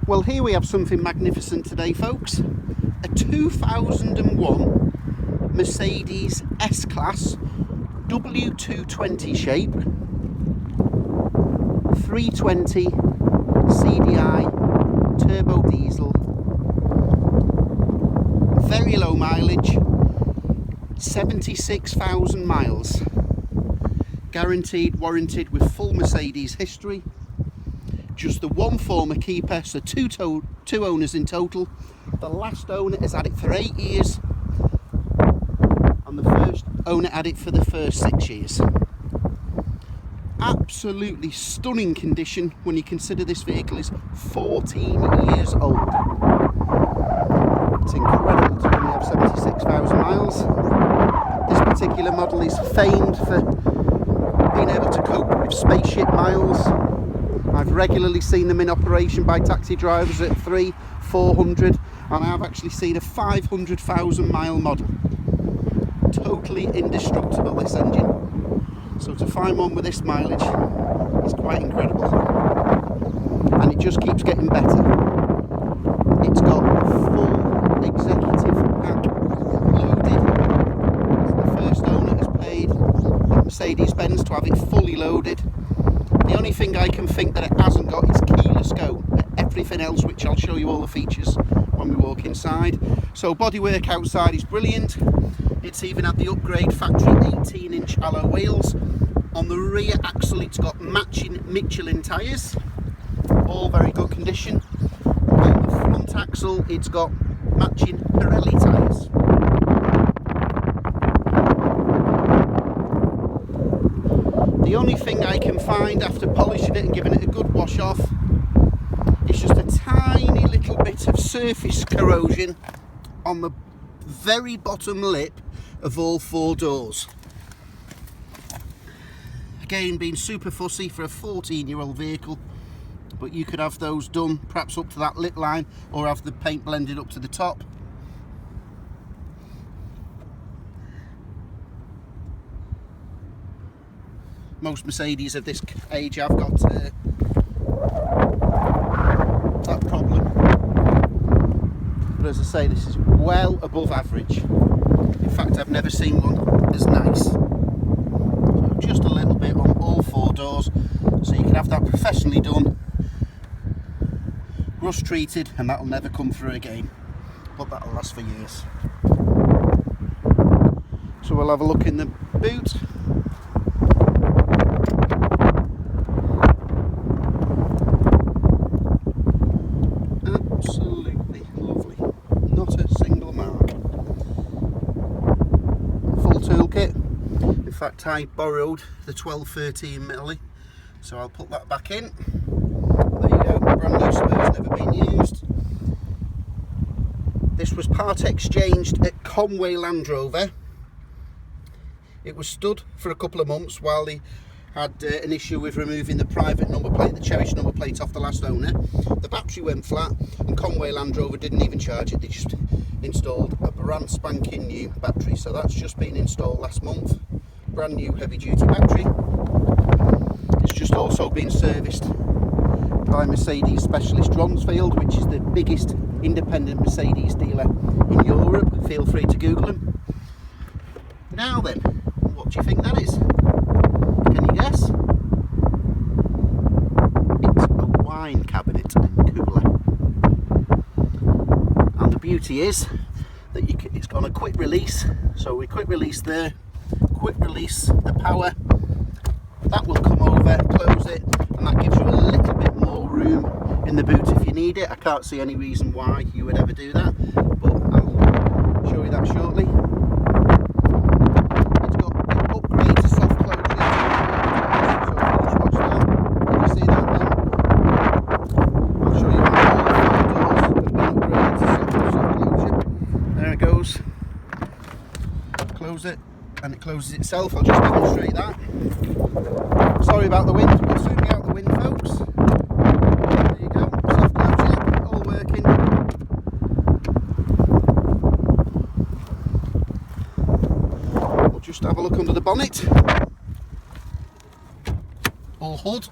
Well, here we have something magnificent today, folks. A 2001 Mercedes S-Class W220 shape 320 CDI turbo diesel, very low mileage, 76,000 miles, guaranteed, warranted with full Mercedes history. Just the one former keeper, so two owners in total. The last owner has had it for 8 years and the first owner had it for the first 6 years. Absolutely stunning condition when you consider this vehicle is 14 years old. It's incredible to only have 76,000 miles. This particular model is famed for being able to cope with spaceship miles. I've regularly seen them in operation by taxi drivers at 300-400, and I've actually seen a 500,000 mile model. Totally indestructible, this engine. So to find one with this mileage is quite incredible. And it just keeps getting better. It's got full executive pack loaded. The first owner has paid Mercedes-Benz to have it fully loaded. The only thing I can think that it hasn't got is keyless go. Everything else, which I'll show you all the features when we walk inside. So bodywork outside is brilliant. It's even had the upgrade factory 18-inch alloy wheels. On the rear axle it's got matching Michelin tyres, all very good condition. On the front axle it's got matching Pirelli tyres. The only thing I can find after polishing it and giving it a good wash off is just a tiny little bit of surface corrosion on the very bottom lip of all four doors. Again, being super fussy for a 14-year-old vehicle, but you could have those done perhaps up to that lip line or have the paint blended up to the top. Most Mercedes of this age have got that problem, but as I say, this is well above average. In fact, I've never seen one as nice. So just a little bit on all four doors, so you can have that professionally done, rust treated, and that'll never come through again, but that'll last for years. So we'll have a look in the boot. Absolutely lovely, not a single mark. Full toolkit. In fact, I borrowed the 1213 milli, so I'll put that back in. There you go, brand new spurs, never been used. This was part exchanged at Conway Land Rover. It was stood for a couple of months while they had an issue with removing the private number plate, the cherished number plate off the last owner. The battery went flat and Conway Land Rover didn't even charge it, they just installed a brand spanking new battery. So that's just been installed last month, brand new heavy duty battery. It's just also been serviced by Mercedes Specialist Ronsfield, which is the biggest independent Mercedes dealer in Europe. Feel free to Google them. Now then, what do you think that is? Can you guess? It's a wine cabinet cooler. And the beauty is that it's got a quick release. So we quick release there, quick release the power. That will come over, close it, and that gives you a little bit more room in the boot if you need it. I can't see any reason why you would ever do that, but I'll show you that shortly. Close it and it closes itself. I'll just demonstrate that. Sorry about the wind, we'll soon be out the wind, folks. There you go, soft closure, all working. We'll just have a look under the bonnet. All hood.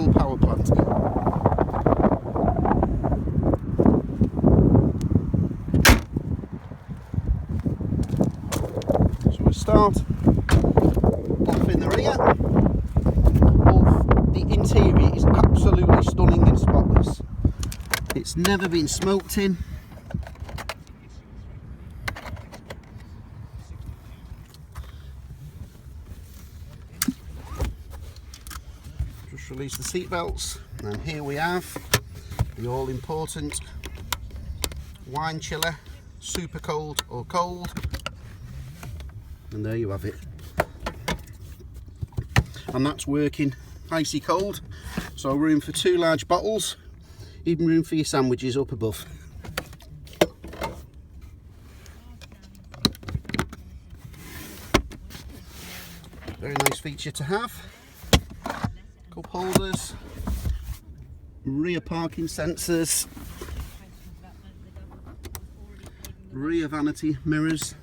local power plant. So we start off in the rear. The interior is absolutely stunning and spotless. It's never been smoked in. Just release the seat belts, and here we have the all important wine chiller, super cold or cold, and there you have it. And that's working icy cold, so room for 2 large bottles, even room for your sandwiches up above. Very nice feature to have. Cup holders, rear parking sensors, rear vanity mirrors,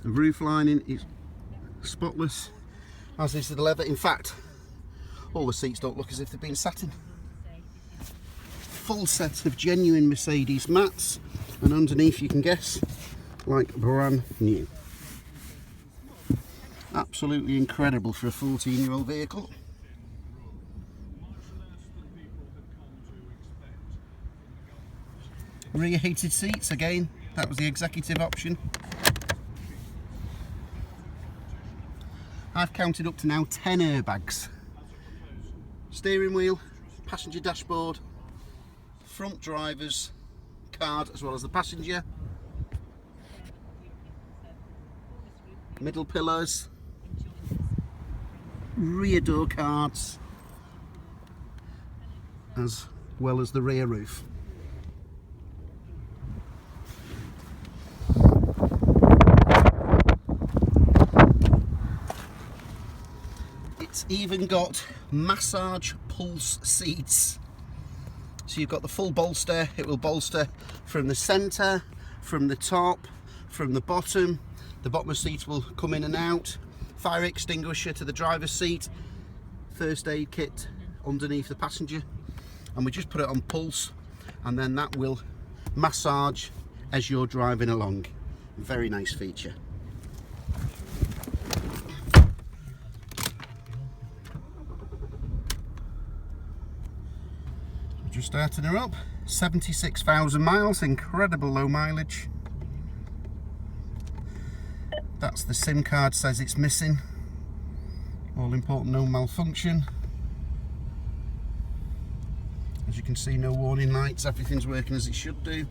the roof lining is spotless, as is the leather. In fact, all the seats don't look as if they've been satin. Full set of genuine Mercedes mats, and underneath you can guess, like brand new. Absolutely incredible for a 14-year-old vehicle. Rear heated seats, again, that was the executive option. I've counted up to now 10 airbags. Steering wheel, passenger dashboard, front driver's card as well as the passenger, middle pillars, rear door cards, as well as the rear roof. It's even got massage pulse seats. So you've got the full bolster. It will bolster from the centre, from the top, from the bottom. The bottom of the seats will come in and out. Fire extinguisher to the driver's seat. First aid kit underneath the passenger. And we just put it on pulse, and then that will massage as you're driving along. Very nice feature. Just starting her up, 76,000 miles, incredible low mileage. That's the SIM card, says it's missing. All important, no malfunction. As you can see, no warning lights, everything's working as it should do.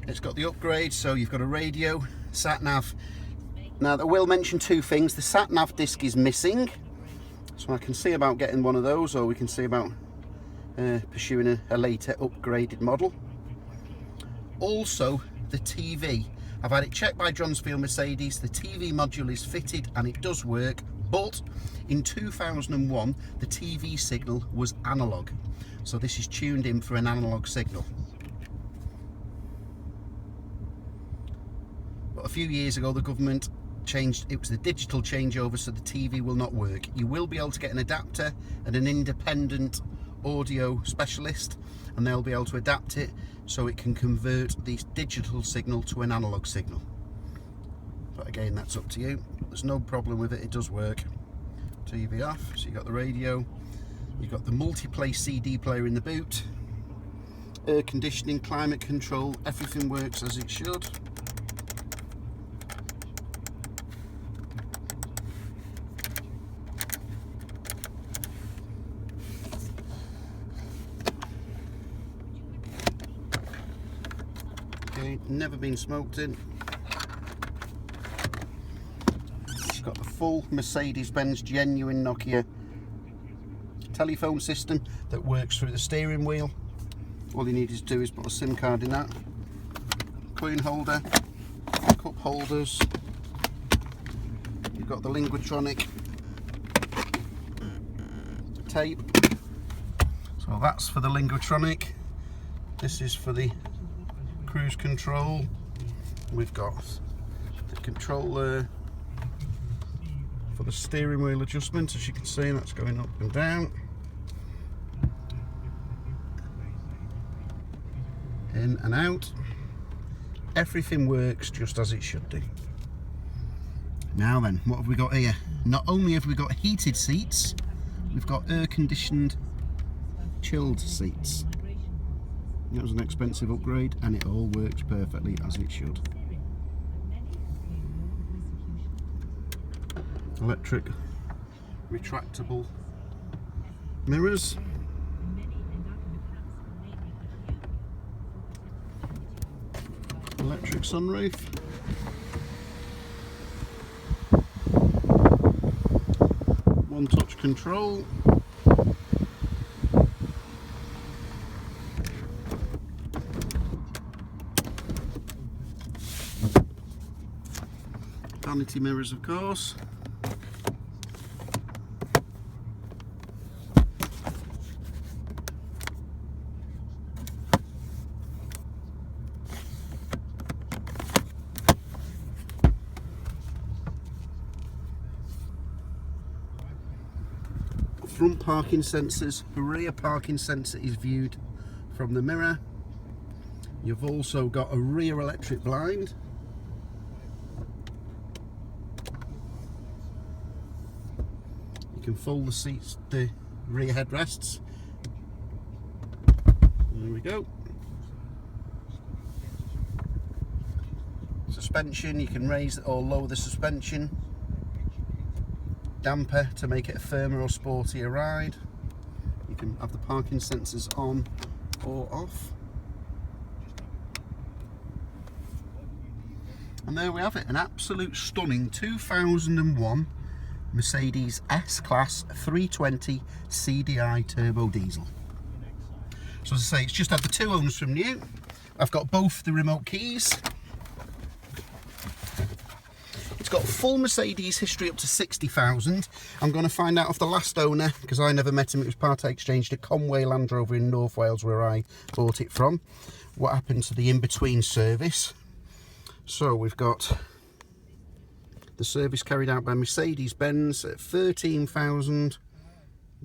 It's got the upgrade, so you've got a radio, sat nav. Now I will mention 2 things. The sat nav disc is missing, so I can see about getting one of those, or we can see about pursuing a later upgraded model. Also the TV, I've had it checked by Johnsfield Mercedes. The TV module is fitted and it does work, but in 2001 the TV signal was analog, so this is tuned in for an analog signal. But a few years ago the government changed, it was the digital changeover, so the TV will not work. You will be able to get an adapter and an independent audio specialist, and they'll be able to adapt it so it can convert the digital signal to an analog signal. But again, that's up to you. There's no problem with it, it does work. TV off, so you've got the radio, you've got the multi-play CD player in the boot, air conditioning, climate control, everything works as it should. Never been smoked in. It's got the full Mercedes-Benz genuine Nokia telephone system that works through the steering wheel. All you need to do is put a SIM card in that. Coin holder, cup holders. You've got the Linguatronic tape. So that's for the Linguatronic. This is for the cruise control. We've got The controller for the steering wheel adjustment, as you can see, that's going up and down, in and out. Everything works just as it should do. Now then, what have we got here? Not only have we got heated seats, we've got air conditioned chilled seats. That was an expensive upgrade and it all works perfectly as it should. Electric retractable mirrors. Electric sunroof. One touch control. Vanity mirrors, of course. Front parking sensors, rear parking sensor is viewed from the mirror. You've also got a rear electric blind. You can fold the seats, the rear headrests. There we go. Suspension, you can raise or lower the suspension. Damper to make it a firmer or sportier ride. You can have the parking sensors on or off. And there we have it, an absolute stunning 2001 Mercedes S-Class 320 CDI turbo diesel. So as I say, it's just had the two owners from new. I've got both the remote keys. It's got full Mercedes history up to 60,000. I'm going to find out of the last owner, because I never met him. It was part exchanged at Conway Land Rover in North Wales, where I bought it from. What happened to the in-between service? So we've got the service carried out by Mercedes-Benz at 13,000,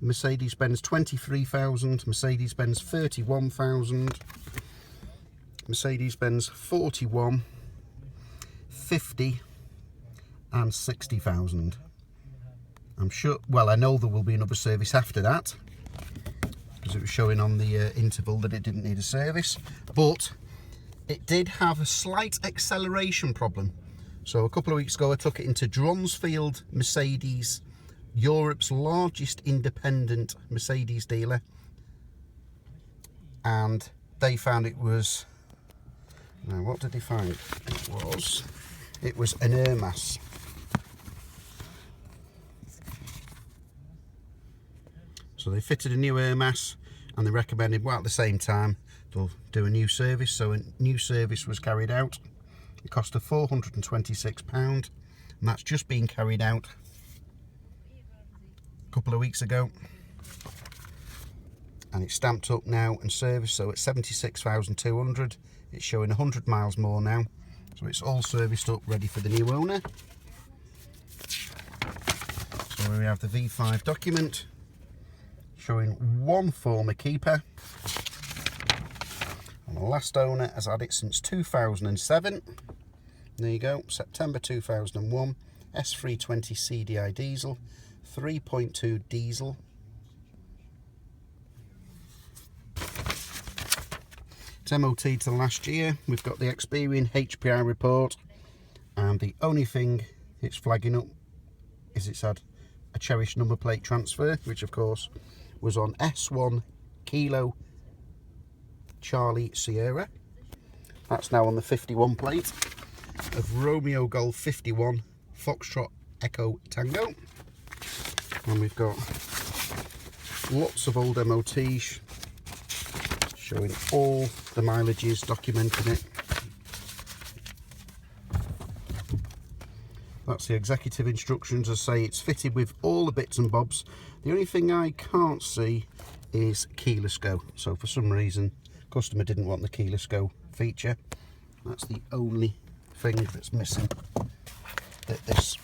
Mercedes-Benz 23,000, Mercedes-Benz 31,000, Mercedes-Benz 41, 50 and 60,000. I'm sure, well, I know there will be another service after that, because it was showing on the interval that it didn't need a service, but it did have a slight acceleration problem. So a couple of weeks ago I took it into Dronsfield Mercedes, Europe's largest independent Mercedes dealer, and they found it was, now what did they find? It was an air mass. So they fitted a new air mass and they recommended, well, at the same time they'll do a new service. So a new service was carried out. It cost her £426 and that's just been carried out a couple of weeks ago, and it's stamped up now and serviced, so it's 76,200. It's showing 100 miles more now, so it's all serviced up, ready for the new owner. So we have the V5 document showing one former keeper, and the last owner has had it since 2007. There you go, September 2001, S320 CDI diesel, 3.2 diesel. It's MOT to last year. We've got the Experian HPI report, and the only thing it's flagging up is it's had a cherished number plate transfer, which of course was on S1 Kilo Charlie Sierra. That's now on the 51 plate of Romeo Golf 51 Foxtrot Echo Tango. And we've got lots of old MOTs showing all the mileages, documenting it. That's the executive instructions. As I say, it's fitted with all the bits and bobs. The only thing I can't see is keyless go. So for some reason, customer didn't want the keyless go feature. That's the only thing that's missing. that this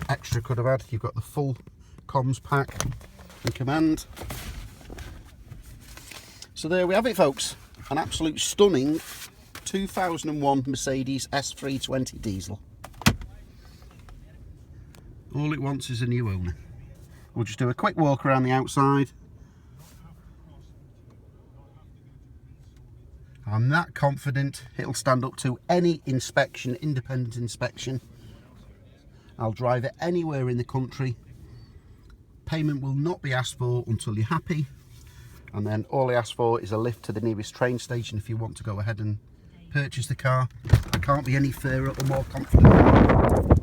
extra could have had. You've got the full comms pack and command. So there we have it, folks. An absolute stunning 2001 Mercedes S320 diesel. All it wants is a new owner. We'll just do a quick walk around the outside. I'm that confident it'll stand up to any inspection, independent inspection. I'll drive it anywhere in the country. Payment will not be asked for until you're happy. And then all I ask for is a lift to the nearest train station if you want to go ahead and purchase the car. I can't be any fairer or more confident.